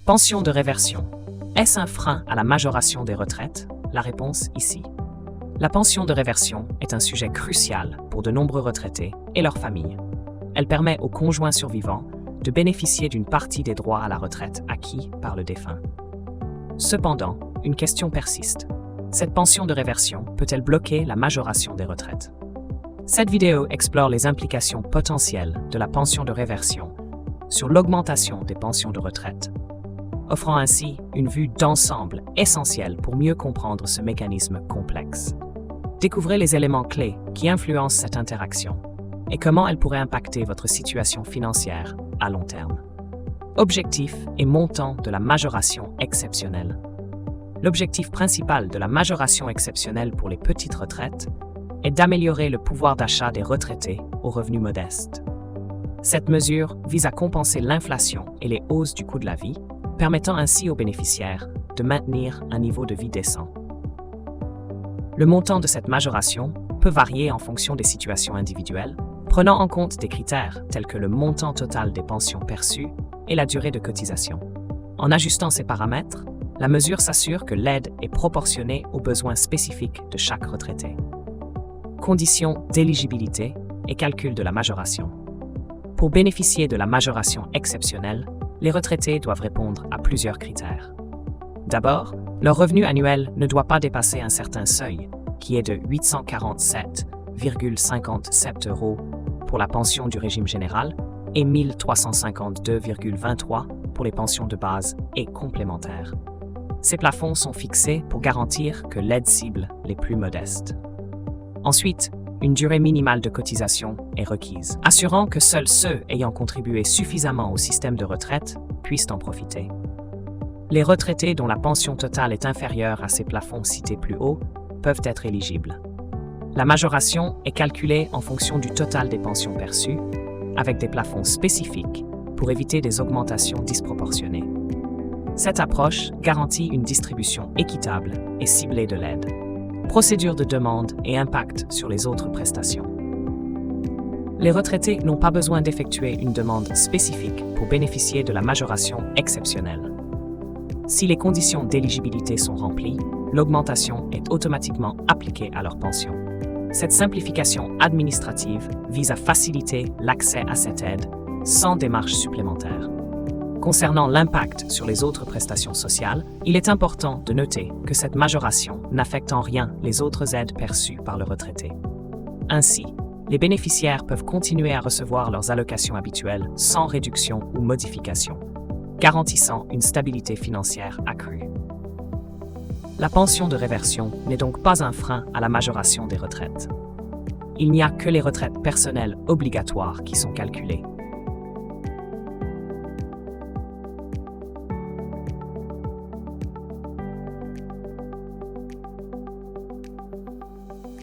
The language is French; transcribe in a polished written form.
Pension de réversion. Est-ce un frein à la majoration des retraites? La réponse ici. La pension de réversion est un sujet crucial pour de nombreux retraités et leurs familles. Elle permet aux conjoints survivants de bénéficier d'une partie des droits à la retraite acquis par le défunt. Cependant, une question persiste. Cette pension de réversion peut-elle bloquer la majoration des retraites? Cette vidéo explore les implications potentielles de la pension de réversion sur l'augmentation des pensions de retraite, offrant ainsi une vue d'ensemble essentielle pour mieux comprendre ce mécanisme complexe. Découvrez les éléments clés qui influencent cette interaction et comment elle pourrait impacter votre situation financière à long terme. Objectif et montant de la majoration exceptionnelle. L'objectif principal de la majoration exceptionnelle pour les petites retraites est d'améliorer le pouvoir d'achat des retraités aux revenus modestes. Cette mesure vise à compenser l'inflation et les hausses du coût de la vie, permettant ainsi aux bénéficiaires de maintenir un niveau de vie décent. Le montant de cette majoration peut varier en fonction des situations individuelles, prenant en compte des critères tels que le montant total des pensions perçues et la durée de cotisation. En ajustant ces paramètres, la mesure s'assure que l'aide est proportionnée aux besoins spécifiques de chaque retraité. Conditions d'éligibilité et calcul de la majoration. Pour bénéficier de la majoration exceptionnelle, les retraités doivent répondre à plusieurs critères. D'abord, leur revenu annuel ne doit pas dépasser un certain seuil, qui est de 847,57 € pour la pension du régime général et 1352,23 € pour les pensions de base et complémentaires. Ces plafonds sont fixés pour garantir que l'aide cible les plus modestes. Ensuite, une durée minimale de cotisation est requise, assurant que seuls ceux ayant contribué suffisamment au système de retraite puissent en profiter. Les retraités dont la pension totale est inférieure à ces plafonds cités plus haut peuvent être éligibles. La majoration est calculée en fonction du total des pensions perçues, avec des plafonds spécifiques pour éviter des augmentations disproportionnées. Cette approche garantit une distribution équitable et ciblée de l'aide. Procédure de demande et impact sur les autres prestations. Les retraités n'ont pas besoin d'effectuer une demande spécifique pour bénéficier de la majoration exceptionnelle. Si les conditions d'éligibilité sont remplies, l'augmentation est automatiquement appliquée à leur pension. Cette simplification administrative vise à faciliter l'accès à cette aide sans démarche supplémentaire. Concernant l'impact sur les autres prestations sociales, il est important de noter que cette majoration n'affecte en rien les autres aides perçues par le retraité. Ainsi, les bénéficiaires peuvent continuer à recevoir leurs allocations habituelles sans réduction ou modification, garantissant une stabilité financière accrue. La pension de réversion n'est donc pas un frein à la majoration des retraites. Il n'y a que les retraites personnelles obligatoires qui sont calculées.